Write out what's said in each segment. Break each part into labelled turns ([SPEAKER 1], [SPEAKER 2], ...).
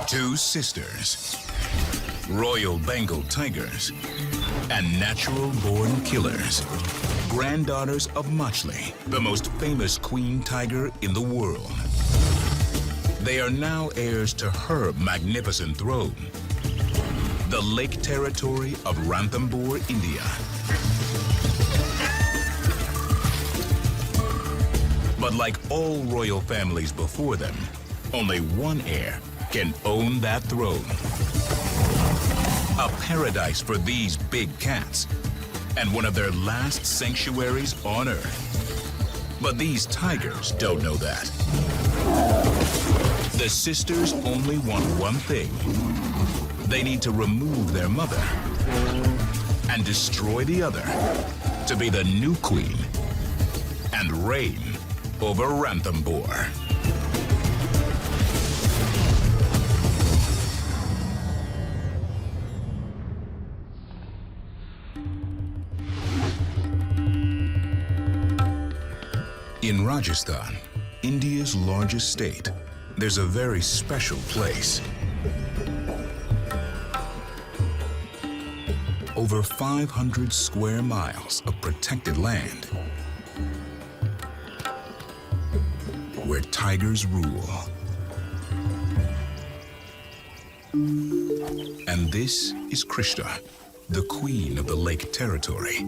[SPEAKER 1] Two sisters, royal Bengal tigers, and natural-born killers. Granddaughters of Machli, the most famous queen tiger in the world. They are now heirs to her magnificent throne, the lake territory of Ranthambore, India. But like all royal families before them, only one heir can own that throne. A paradise for these big cats, and one of their last sanctuaries on Earth. But these tigers don't know that. The sisters only want one thing. They need to remove their mother and destroy the other to be the new queen and reign over Ranthambore. In Rajasthan, India's largest state, there's a very special place. Over 500 square miles of protected land, where tigers rule. And this is Krishna, the queen of the lake territory.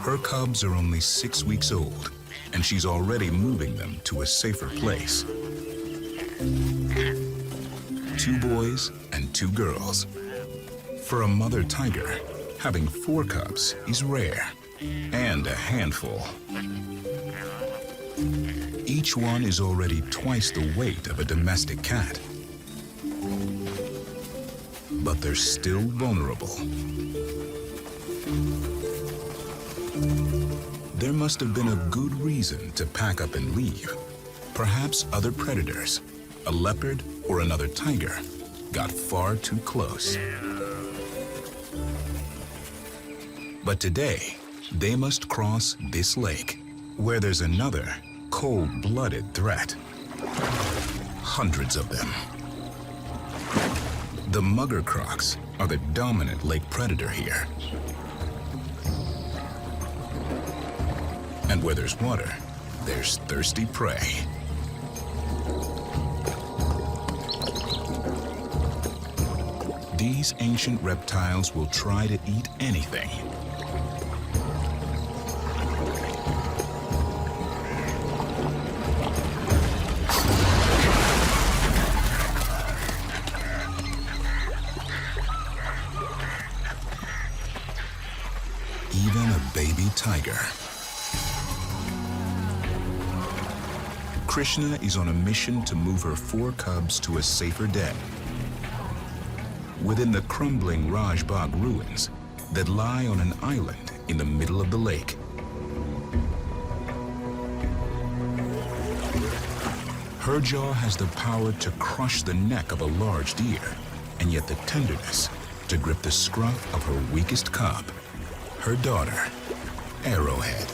[SPEAKER 1] Her cubs are only 6 weeks old, and she's already moving them to a safer place. 2 boys and 2 girls. For a mother tiger, having 4 cubs is rare and a handful. Each one is already twice the weight of a domestic cat. But they're still vulnerable. There must have been a good reason to pack up and leave. Perhaps other predators, a leopard or another tiger, got far too close. But today, they must cross this lake, where there's another cold-blooded threat. Hundreds of them. The mugger crocs are the dominant lake predator here. And where there's water, there's thirsty prey. These ancient reptiles will try to eat anything. Even a baby tiger. Krishna is on a mission to move her 4 cubs to a safer den within the crumbling Rajbagh ruins that lie on an island in the middle of the lake. Her jaw has the power to crush the neck of a large deer, and yet the tenderness to grip the scruff of her weakest cub, her daughter, Arrowhead.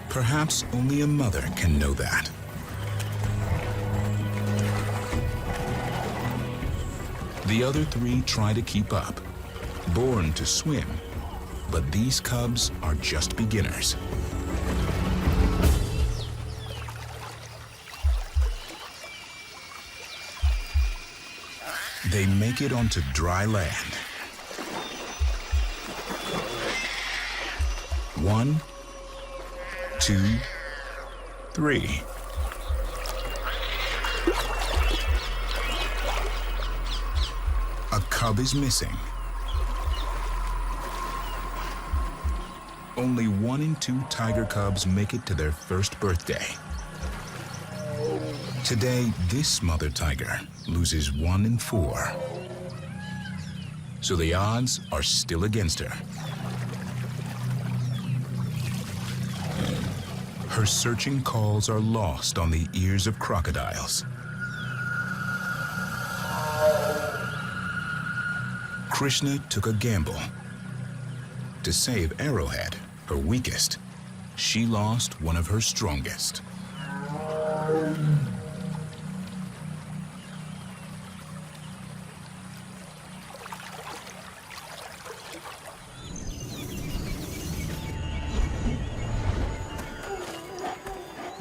[SPEAKER 1] Perhaps only a mother can know that. The other 3 try to keep up, born to swim, but these cubs are just beginners. They make it onto dry land. 1, 2, 3. A cub is missing. Only 1 in 2 tiger cubs make it to their first birthday. Today, this mother tiger loses 1 in 4. So the odds are still against her. Her searching calls are lost on the ears of crocodiles. Krishna took a gamble. To save Arrowhead, her weakest, she lost one of her strongest.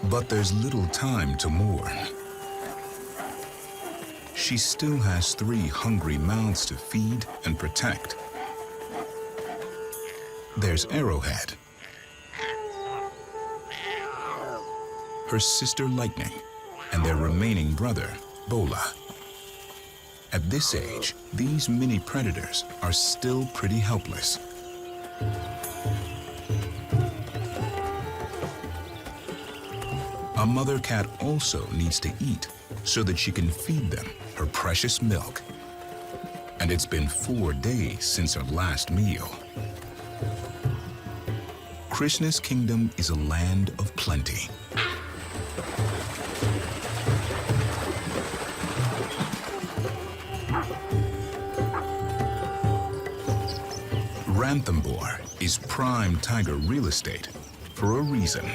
[SPEAKER 1] But there's little time to mourn. She still has 3 hungry mouths to feed and protect. There's Arrowhead, her sister Lightning, and their remaining brother, Bola. At this age, these mini predators are still pretty helpless. A mother cat also needs to eat so that she can feed them her precious milk. And it's been 4 days since her last meal. Krishna's kingdom is a land of plenty. Ranthambore is prime tiger real estate for a reason.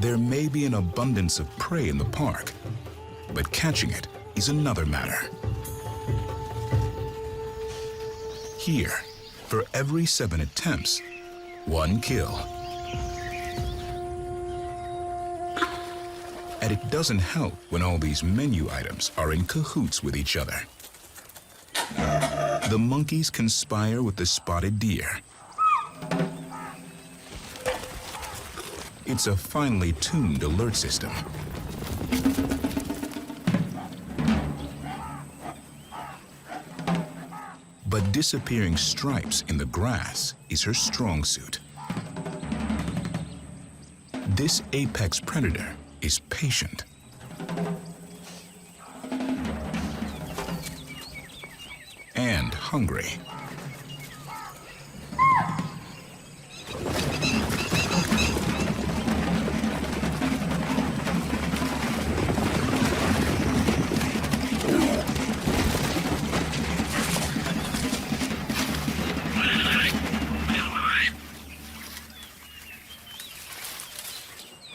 [SPEAKER 1] There may be an abundance of prey in the park, but catching it is another matter. Here, for every 7 attempts, 1 kill. And it doesn't help when all these menu items are in cahoots with each other. The monkeys conspire with the spotted deer. It's a finely tuned alert system. But disappearing stripes in the grass is her strong suit. This apex predator is patient. And hungry.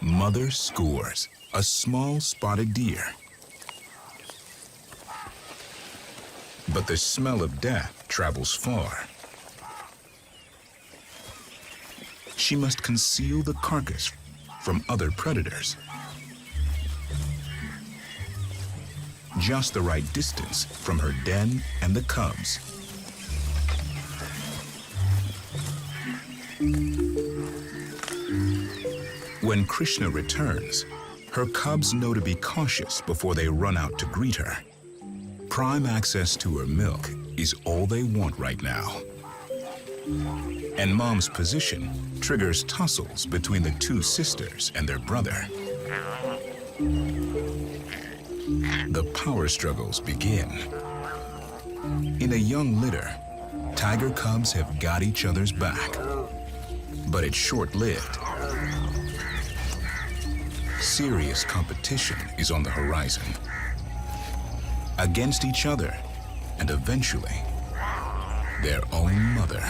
[SPEAKER 1] Mother scores a small spotted deer. But the smell of death travels far. She must conceal the carcass from other predators. Just the right distance from her den and the cubs. When Krishna returns, her cubs know to be cautious before they run out to greet her. Prime access to her milk is all they want right now. And Mom's position triggers tussles between the 2 sisters and their brother. The power struggles begin. In a young litter, tiger cubs have got each other's back. But it's short-lived. Serious competition is on the horizon. Against each other, and eventually, their own mother.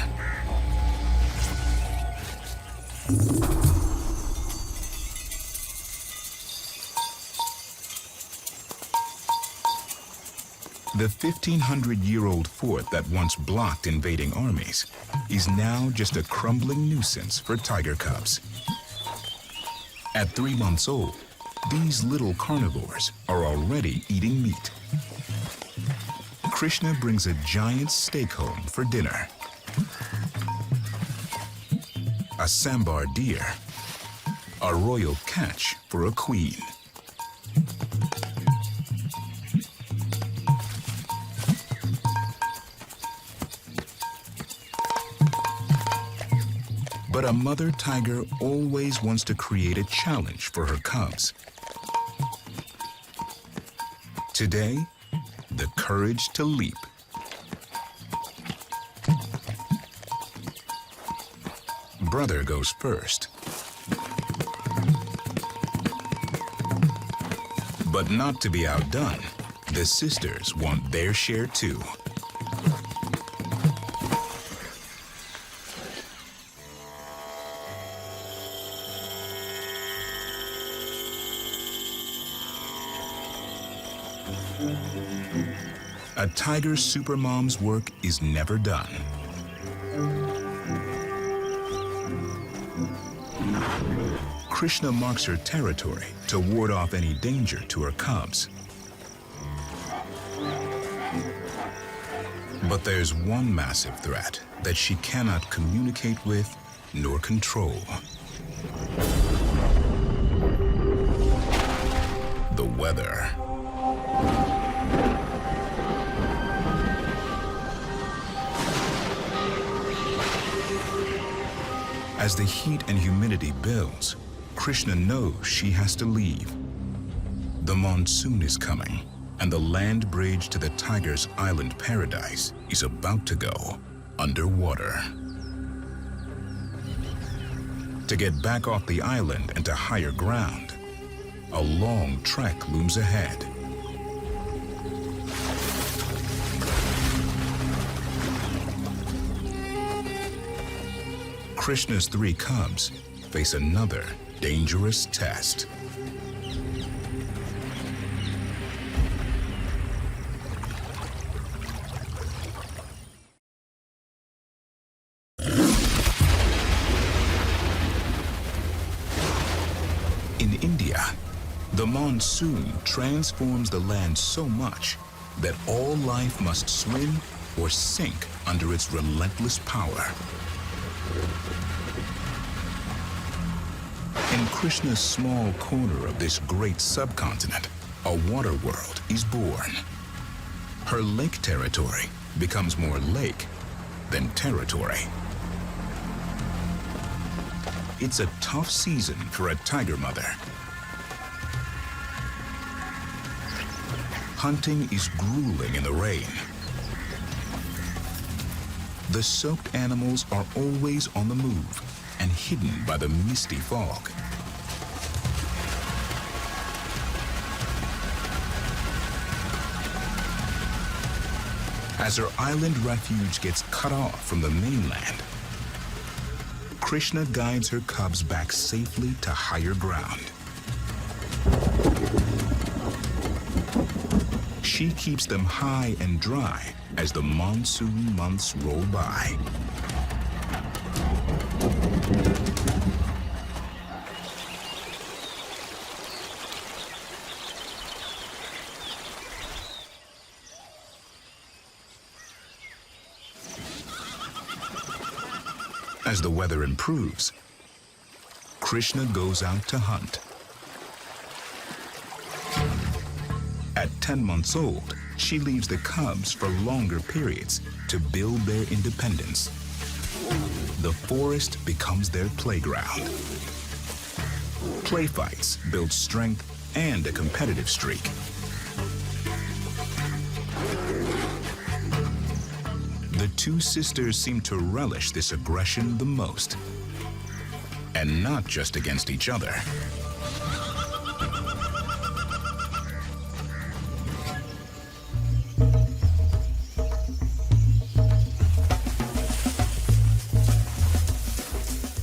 [SPEAKER 1] The 1,500-year-old fort that once blocked invading armies is now just a crumbling nuisance for tiger cubs. At 3 months old, these little carnivores are already eating meat. Krishna brings a giant steak home for dinner. A sambar deer, a royal catch for a queen. But a mother tiger always wants to create a challenge for her cubs. Today, the courage to leap. Brother goes first. But not to be outdone, the sisters want their share too. A tiger supermom's work is never done. Krishna marks her territory to ward off any danger to her cubs. But there's one massive threat that she cannot communicate with nor control. The weather. As the heat and humidity builds, Krishna knows she has to leave. The monsoon is coming, and the land bridge to the tiger's island paradise is about to go underwater. To get back off the island and to higher ground, a long trek looms ahead. Krishna's 3 cubs face another dangerous test. In India, the monsoon transforms the land so much that all life must swim or sink under its relentless power. In Krishna's small corner of this great subcontinent, a water world is born. Her lake territory becomes more lake than territory. It's a tough season for a tiger mother. Hunting is grueling in the rain. The soaked animals are always on the move and hidden by the misty fog. As her island refuge gets cut off from the mainland, Krishna guides her cubs back safely to higher ground. She keeps them high and dry as the monsoon months roll by. As the weather improves, Krishna goes out to hunt. At 10 months old, she leaves the cubs for longer periods to build their independence. The forest becomes their playground. Play fights build strength and a competitive streak. The 2 sisters seem to relish this aggression the most, and not just against each other.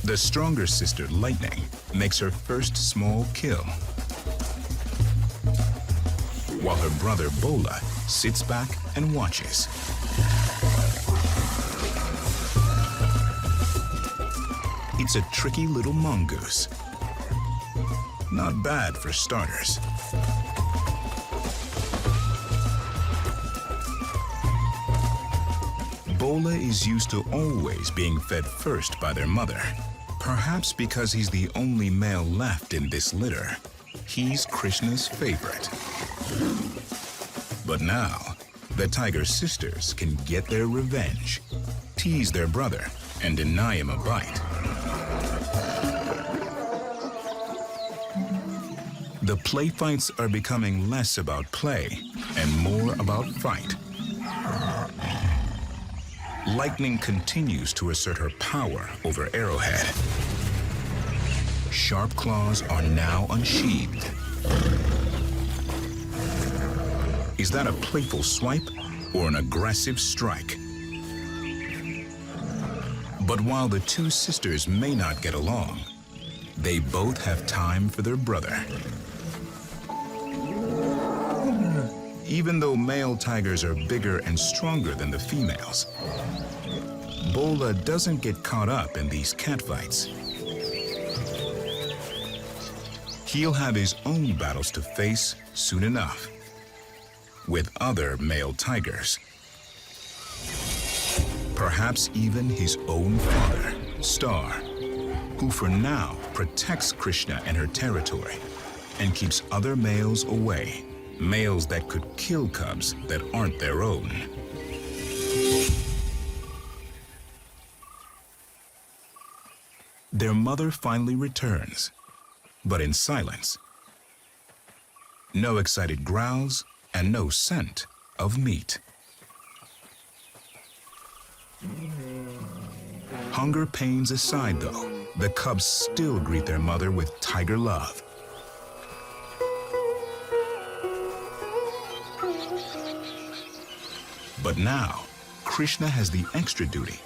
[SPEAKER 1] The stronger sister, Lightning, makes her first small kill, while her brother, Bola, sits back and watches. It's a tricky little mongoose. Not bad for starters. Bola is used to always being fed first by their mother. Perhaps because he's the only male left in this litter, he's Krishna's favorite. But now, the tiger sisters can get their revenge, tease their brother, and deny him a bite. The play fights are becoming less about play and more about fight. Lightning continues to assert her power over Arrowhead. Sharp claws are now unsheathed. Is that a playful swipe or an aggressive strike? But while the 2 sisters may not get along, they both have time for their brother. Even though male tigers are bigger and stronger than the females, Bola doesn't get caught up in these catfights. He'll have his own battles to face soon enough with other male tigers. Perhaps even his own father, Star, who for now protects Krishna and her territory and keeps other males away, males that could kill cubs that aren't their own. Their mother finally returns, but in silence. No excited growls and no scent of meat. Hunger pains aside, though, the cubs still greet their mother with tiger love. But now, Krishna has the extra duty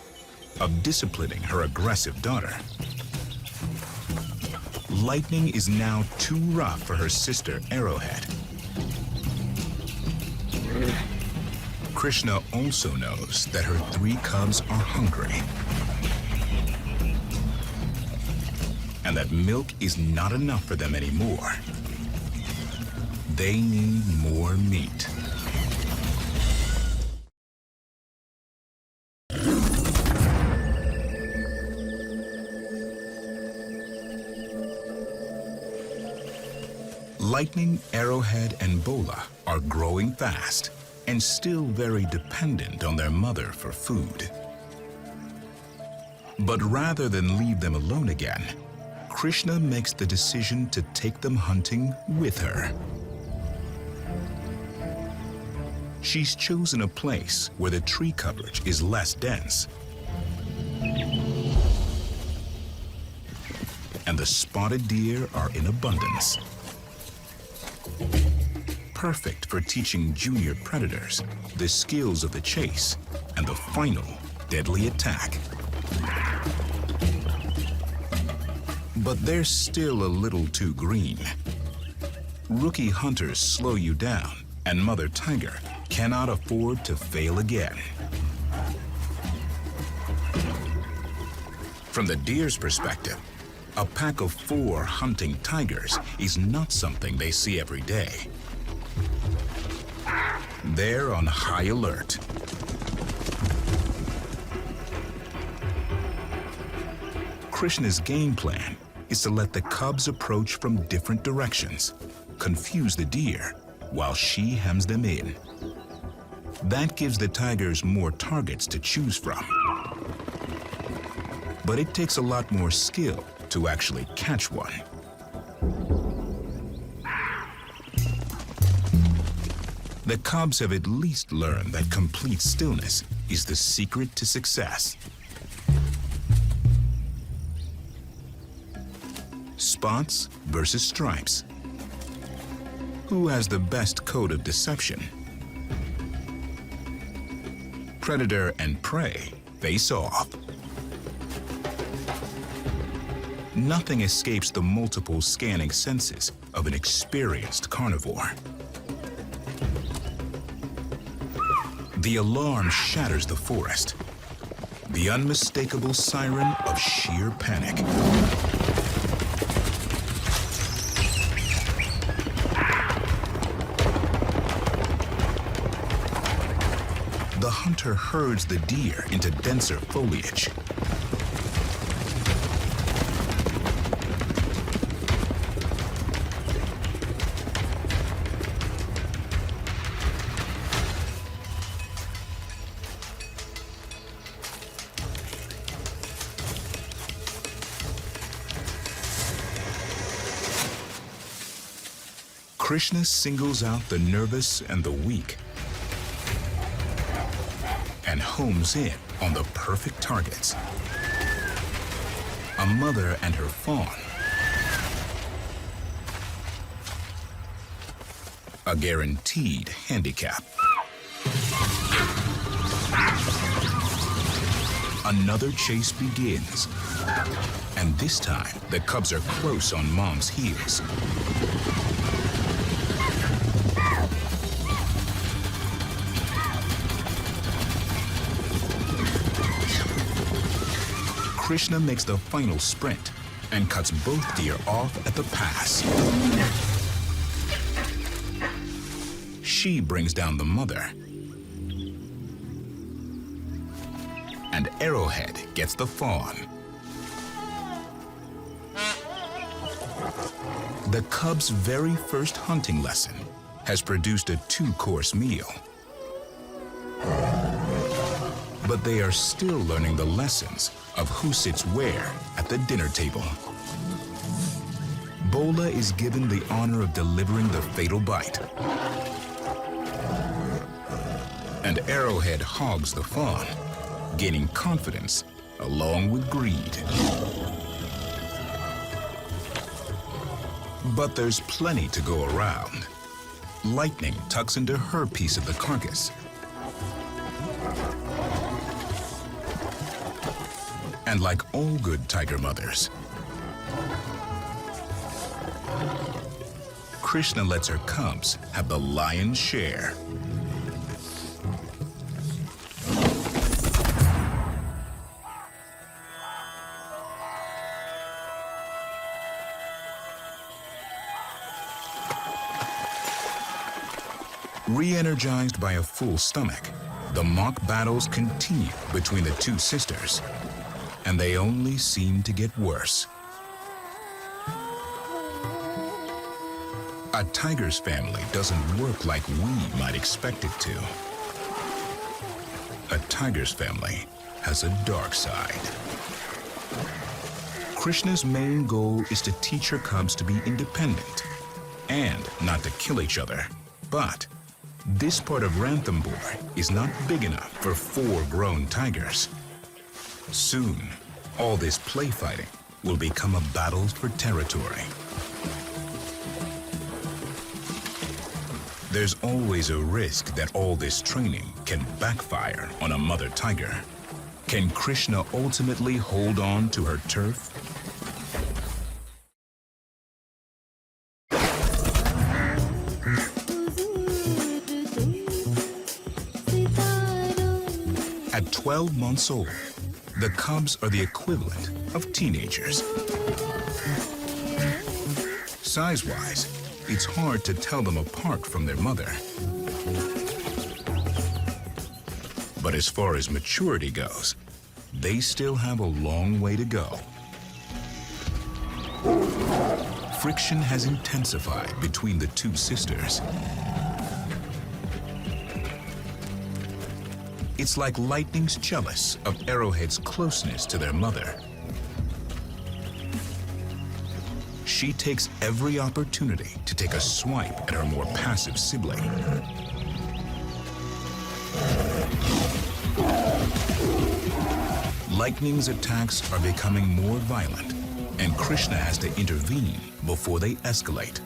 [SPEAKER 1] of disciplining her aggressive daughter. Lightning is now too rough for her sister, Arrowhead. Krishna also knows that her 3 cubs are hungry and that milk is not enough for them anymore. They need more meat. Lightning, Arrowhead, and Bola are growing fast and still very dependent on their mother for food. But rather than leave them alone again, Krishna makes the decision to take them hunting with her. She's chosen a place where the tree coverage is less dense, and the spotted deer are in abundance. Perfect for teaching junior predators the skills of the chase and the final deadly attack. But they're still a little too green. Rookie hunters slow you down, and Mother Tiger cannot afford to fail again. From the deer's perspective, a pack of 4 hunting tigers is not something they see every day. They're on high alert. Krishna's game plan is to let the cubs approach from different directions, confuse the deer, while she hems them in. That gives the tigers more targets to choose from. But it takes a lot more skill to actually catch one. The cubs have at least learned that complete stillness is the secret to success. Spots versus stripes. Who has the best code of deception? Predator and prey face off. Nothing escapes the multiple scanning senses of an experienced carnivore. The alarm shatters the forest. The unmistakable siren of sheer panic. The hunter herds the deer into denser foliage. Krishna singles out the nervous and the weak and homes in on the perfect targets. A mother and her fawn. A guaranteed handicap. Another chase begins. And this time, the cubs are close on Mom's heels. Krishna makes the final sprint and cuts both deer off at the pass. She brings down the mother, and Arrowhead gets the fawn. The cub's very first hunting lesson has produced a 2-course meal. But they are still learning the lessons of who sits where at the dinner table. Bola is given the honor of delivering the fatal bite, and Arrowhead hogs the fawn, gaining confidence along with greed. But there's plenty to go around. Lightning tucks into her piece of the carcass. And like all good tiger mothers, Krishna lets her cubs have the lion's share. Re-energized by a full stomach, the mock battles continue between the two sisters, and they only seem to get worse. A tiger's family doesn't work like we might expect it to. A tiger's family has a dark side. Krishna's main goal is to teach her cubs to be independent and not to kill each other, but this part of Ranthambore is not big enough for 4 grown tigers. Soon, all this play fighting will become a battle for territory. There's always a risk that all this training can backfire on a mother tiger. Can Krishna ultimately hold on to her turf? At 12 months old, the cubs are the equivalent of teenagers. Size-wise, it's hard to tell them apart from their mother. But as far as maturity goes, they still have a long way to go. Friction has intensified between the two sisters. It's like Lightning's jealous of Arrowhead's closeness to their mother. She takes every opportunity to take a swipe at her more passive sibling. Lightning's attacks are becoming more violent, and Krishna has to intervene before they escalate.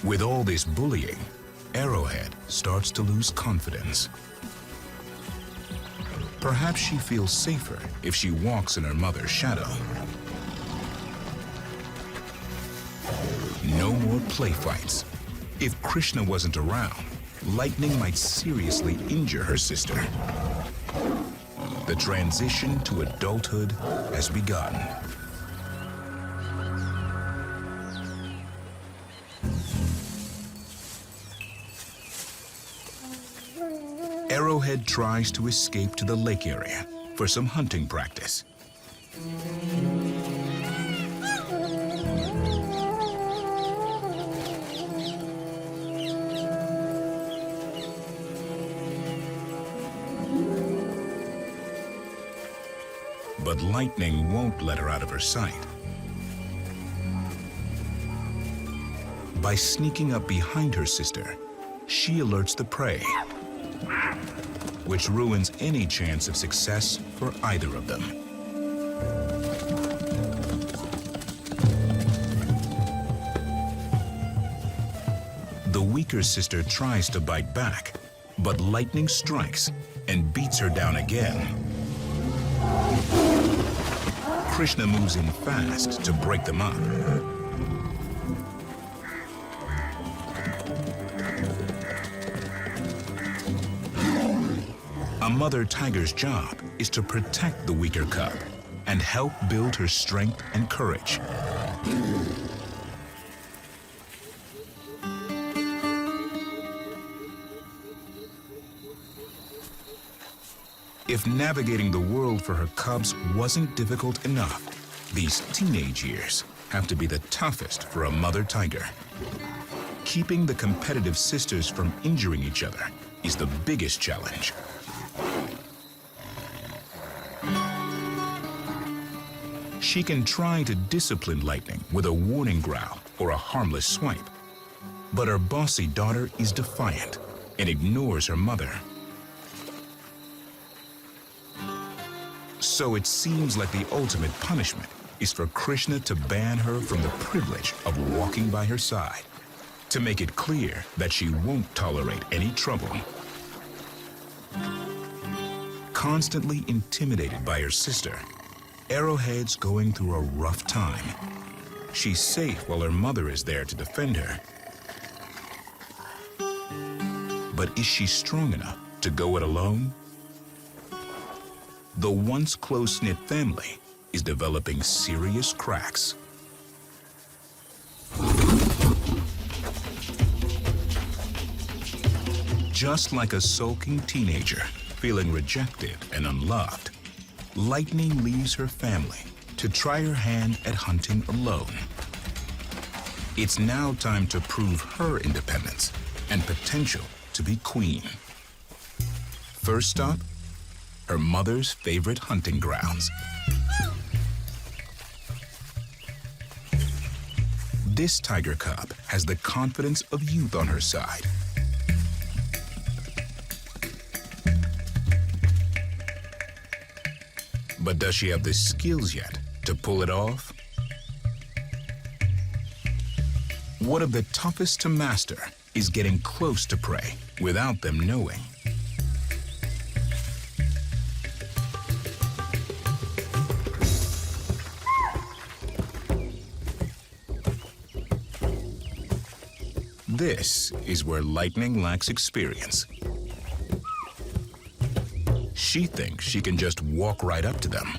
[SPEAKER 1] With all this bullying, Arrowhead starts to lose confidence. Perhaps she feels safer if she walks in her mother's shadow. No more play fights. If Krishna wasn't around, Lightning might seriously injure her sister. The transition to adulthood has begun. Arrowhead tries to escape to the lake area for some hunting practice. But Lightning won't let her out of her sight. By sneaking up behind her sister, she alerts the prey, which ruins any chance of success for either of them. The weaker sister tries to bite back, but Lightning strikes and beats her down again. Krishna moves in fast to break them up. A mother tiger's job is to protect the weaker cub and help build her strength and courage. If navigating the world for her cubs wasn't difficult enough, these teenage years have to be the toughest for a mother tiger. Keeping the competitive sisters from injuring each other is the biggest challenge. She can try to discipline Lightning with a warning growl or a harmless swipe, but her bossy daughter is defiant and ignores her mother. So it seems like the ultimate punishment is for Krishna to ban her from the privilege of walking by her side, to make it clear that she won't tolerate any trouble. Constantly intimidated by her sister, Arrowhead's going through a rough time. She's safe while her mother is there to defend her. But is she strong enough to go it alone? The once close-knit family is developing serious cracks. Just like a sulking teenager feeling rejected and unloved, Lightning leaves her family to try her hand at hunting alone. It's now time to prove her independence and potential to be queen. First stop, her mother's favorite hunting grounds. This tiger cub has the confidence of youth on her side. But does she have the skills yet to pull it off? One of the toughest to master is getting close to prey without them knowing. This is where Lightning lacks experience. She thinks she can just walk right up to them.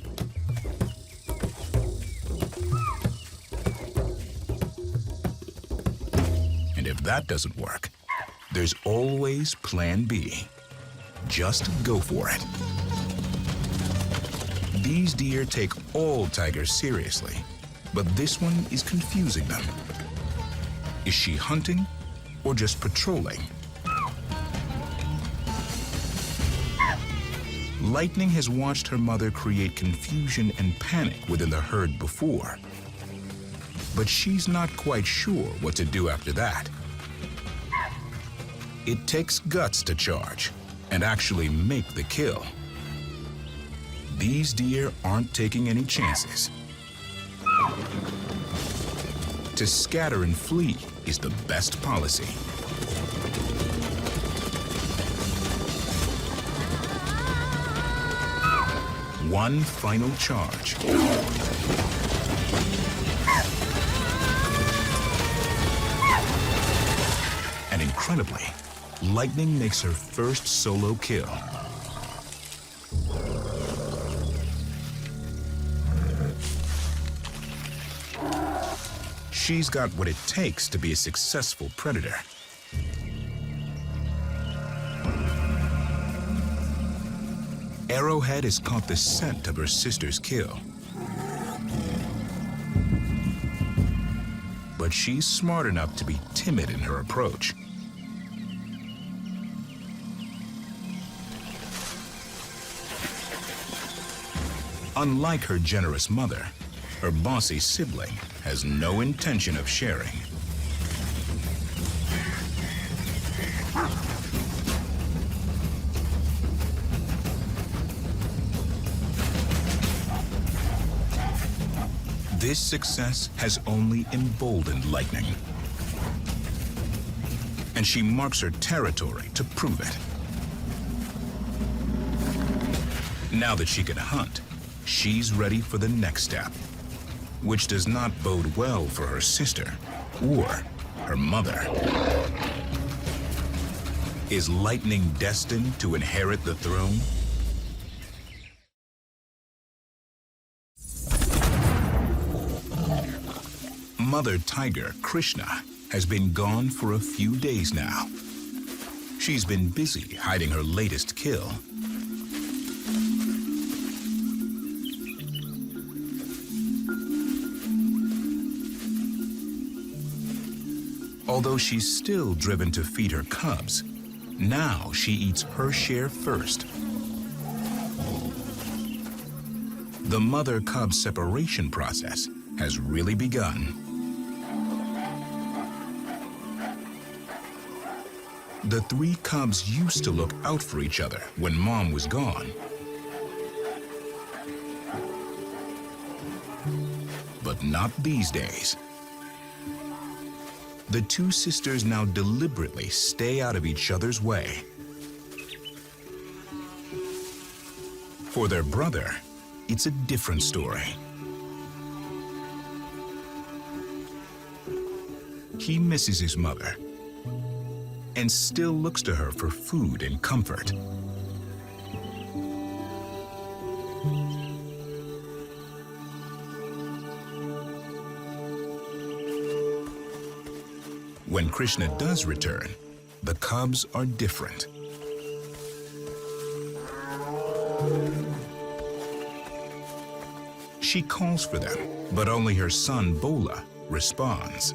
[SPEAKER 1] And if that doesn't work, there's always Plan B. Just go for it. These deer take all tigers seriously, but this one is confusing them. Is she hunting or just patrolling? Lightning has watched her mother create confusion and panic within the herd before, but she's not quite sure what to do after that. It takes guts to charge and actually make the kill. These deer aren't taking any chances. To scatter and flee is the best policy. One final charge. And incredibly, Lightning makes her first solo kill. She's got what it takes to be a successful predator. Arrowhead has caught the scent of her sister's kill. But she's smart enough to be timid in her approach. Unlike her generous mother, her bossy sibling has no intention of sharing. This success has only emboldened Lightning. And she marks her territory to prove it. Now that she can hunt, she's ready for the next step, which does not bode well for her sister or her mother. Is Lightning destined to inherit the throne? Mother tiger, Krishna, has been gone for a few days now. She's been busy hiding her latest kill. Although she's still driven to feed her cubs, now she eats her share first. The mother-cub separation process has really begun. The three cubs used to look out for each other when Mom was gone. But not these days. The two sisters now deliberately stay out of each other's way. For their brother, it's a different story. He misses his mother and still looks to her for food and comfort. When Krishna does return, the cubs are different. She calls for them, but only her son, Bola, responds.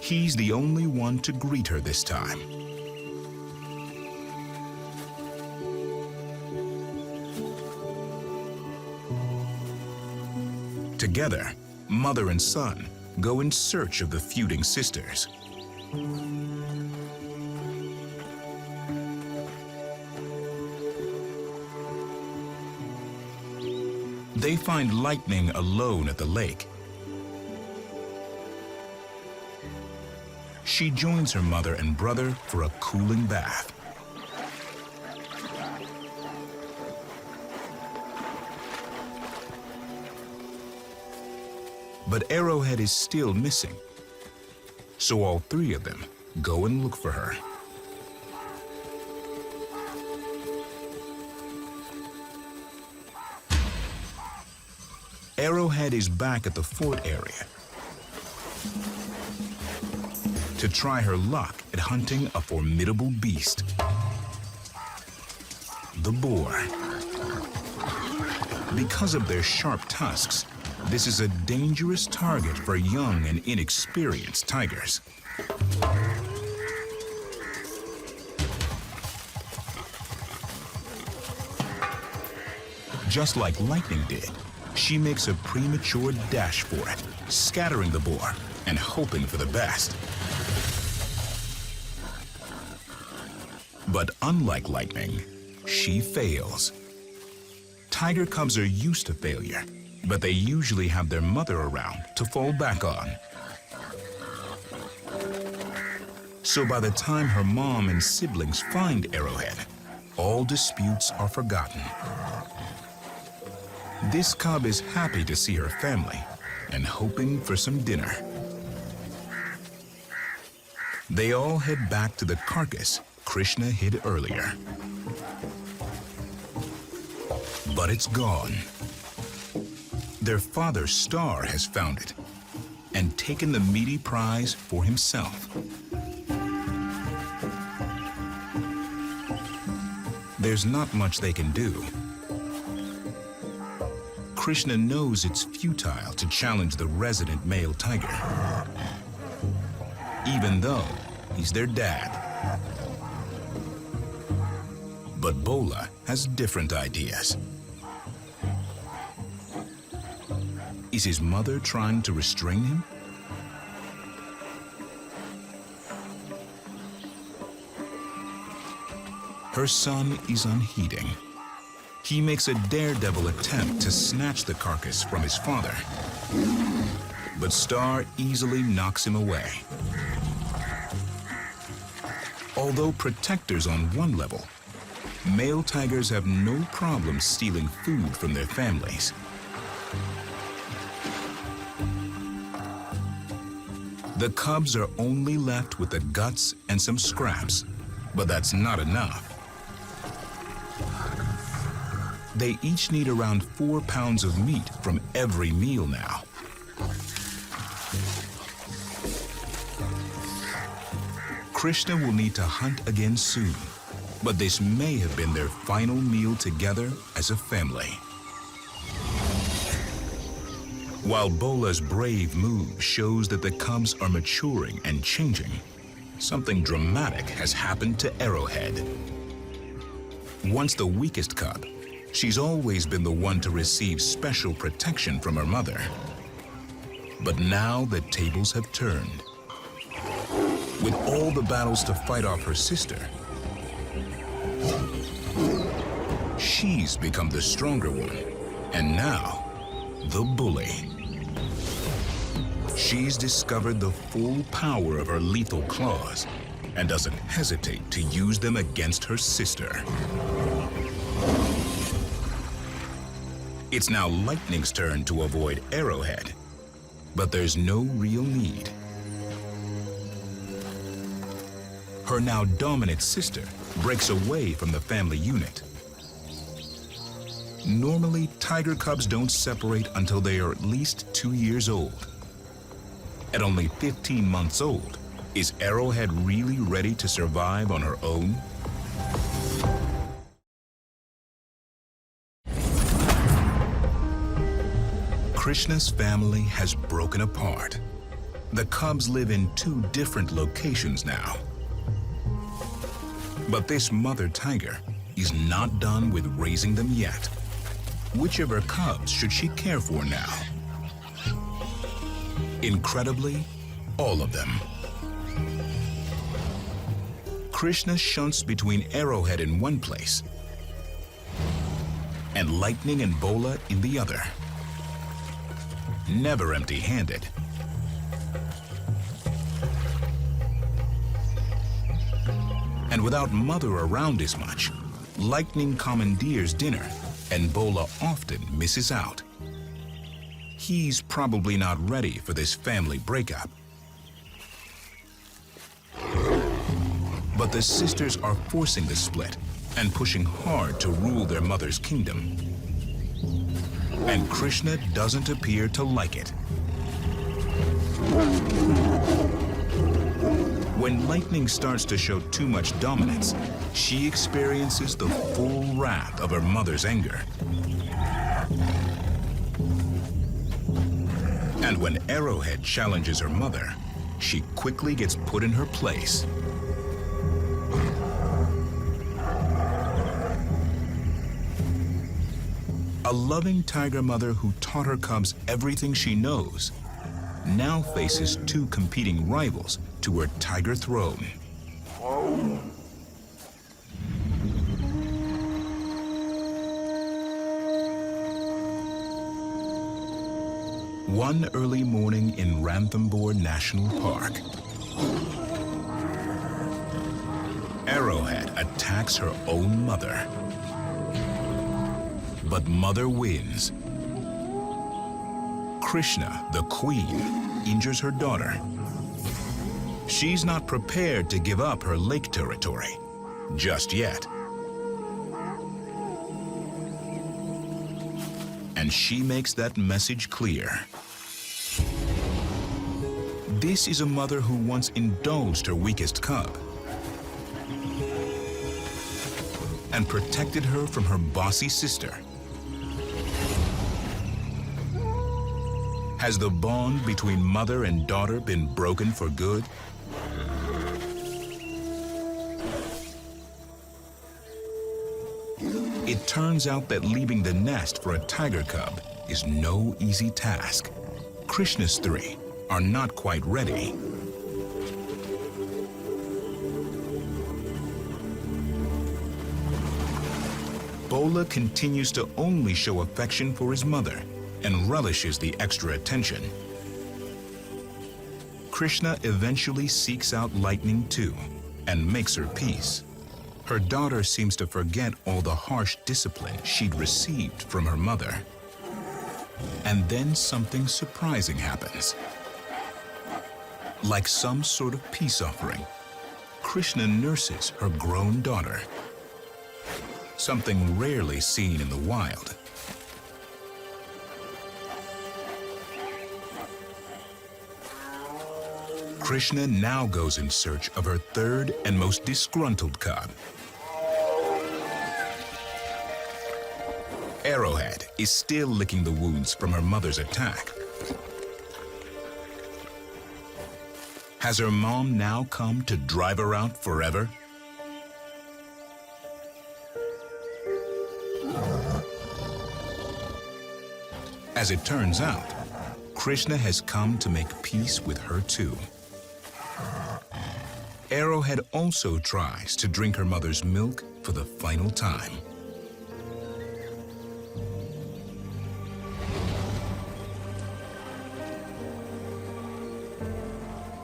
[SPEAKER 1] He's the only one to greet her this time. Together, mother and son go in search of the feuding sisters. They find Lightning alone at the lake. She joins her mother and brother for a cooling bath. But Arrowhead is still missing, so all three of them go and look for her. Arrowhead is back at the fort area to try her luck at hunting a formidable beast, the boar. Because of their sharp tusks, this is a dangerous target for young and inexperienced tigers. Just like Lightning did, she makes a premature dash for it, scattering the boar and hoping for the best. But unlike Lightning, she fails. Tiger cubs are used to failure, but they usually have their mother around to fall back on. So by the time her mom and siblings find Arrowhead, all disputes are forgotten. This cub is happy to see her family and hoping for some dinner. They all head back to the carcass Krishna hid earlier. But it's gone. Their father, Star, has found it and taken the meaty prize for himself. There's not much they can do. Krishna knows it's futile to challenge the resident male tiger, even though he's their dad. But Bola has different ideas. Is his mother trying to restrain him? Her son is unheeding. He makes a daredevil attempt to snatch the carcass from his father, but Star easily knocks him away. Although protectors on one level, male tigers have no problem stealing food from their families. The cubs are only left with the guts and some scraps, but that's not enough. They each need around 4 pounds of meat from every meal now. Krishna will need to hunt again soon, but this may have been their final meal together as a family. While Bola's brave move shows that the cubs are maturing and changing, something dramatic has happened to Arrowhead. Once the weakest cub, she's always been the one to receive special protection from her mother. But now the tables have turned. With all the battles to fight off her sister, she's become the stronger one, and now, the bully. She's discovered the full power of her lethal claws and doesn't hesitate to use them against her sister. It's now Lightning's turn to avoid Arrowhead, but there's no real need. Her now dominant sister breaks away from the family unit. Normally, tiger cubs don't separate until they are at least 2 years old. At only 15 months old, is Arrowhead really ready to survive on her own? Krishna's family has broken apart. The cubs live in 2 different locations now. But this mother tiger is not done with raising them yet. Which of her cubs should she care for now? Incredibly, all of them. Krishna shunts between Arrowhead in one place and Lightning and Bola in the other. Never empty-handed. And without Mother around as much, Lightning commandeers dinner, and Bola often misses out. He's probably not ready for this family breakup. But the sisters are forcing the split and pushing hard to rule their mother's kingdom. And Krishna doesn't appear to like it. When Lightning starts to show too much dominance, she experiences the full wrath of her mother's anger. And when Arrowhead challenges her mother, she quickly gets put in her place. A loving tiger mother who taught her cubs everything she knows now faces 2 competing rivals to her tiger throne. One early morning in Ranthambore National Park, Arrowhead attacks her own mother. But Mother wins. Krishna, the queen, injures her daughter. She's not prepared to give up her lake territory just yet. And she makes that message clear. This is a mother who once indulged her weakest cub and protected her from her bossy sister. Has the bond between mother and daughter been broken for good? It turns out that leaving the nest for a tiger cub is no easy task. Krishna's 3 are not quite ready. Bola continues to only show affection for his mother and relishes the extra attention. Krishna eventually seeks out Lightning too and makes her peace. Her daughter seems to forget all the harsh discipline she'd received from her mother. And then something surprising happens. Like some sort of peace offering, Krishna nurses her grown daughter. something rarely seen in the wild. Krishna now goes in search of her third and most disgruntled cub. Arrowhead is still licking the wounds from her mother's attack. Has her mom now come to drive her out forever? As it turns out, Krishna has come to make peace with her too. Arrowhead also tries to drink her mother's milk for the final time.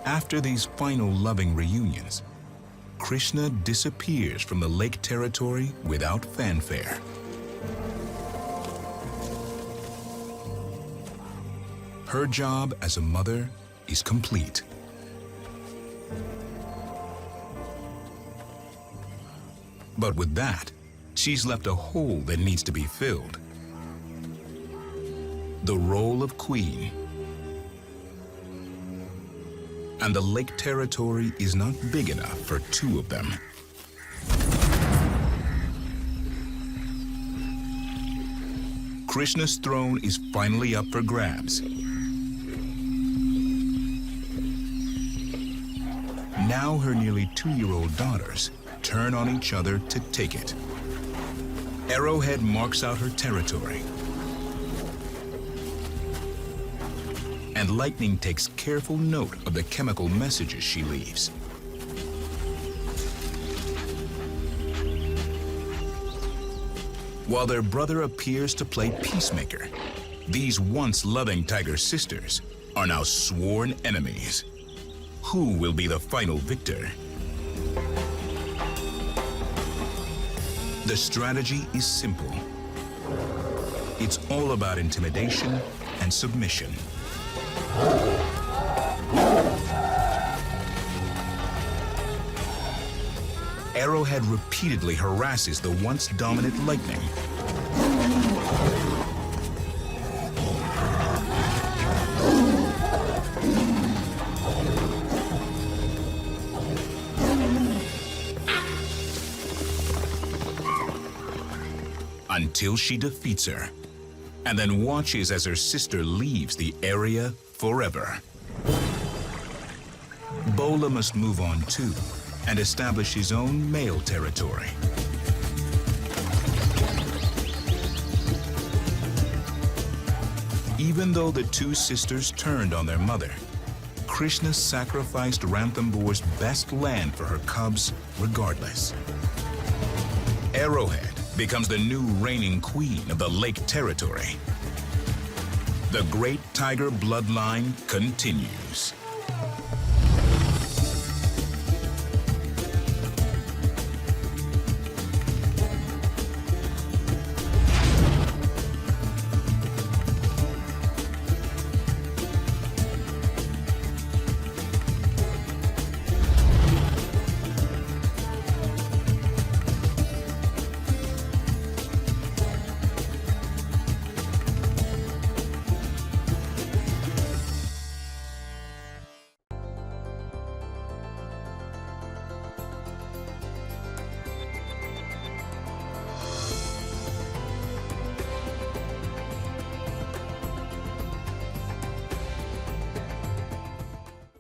[SPEAKER 1] After these final loving reunions, Krishna disappears from the lake territory without fanfare. Her job as a mother is complete. But with that, she's left a hole that needs to be filled. The role of queen. And the lake territory is not big enough for two of them. Krishna's throne is finally up for grabs. Now her nearly 2-year-old daughters turn on each other to take it. Arrowhead marks out her territory. And Lightning takes careful note of the chemical messages she leaves. While their brother appears to play peacemaker, these once loving tiger sisters are now sworn enemies. Who will be the final victor? The strategy is simple. It's all about intimidation and submission. Arrowhead repeatedly harasses the once dominant Lightning. Until she defeats her, and then watches as her sister leaves the area forever. Bola must move on too, and establish his own male territory. Even though the two sisters turned on their mother, Krishna sacrificed Ranthambhore's best land for her cubs regardless. Arrowhead becomes the new reigning queen of the lake territory. The great tiger bloodline continues.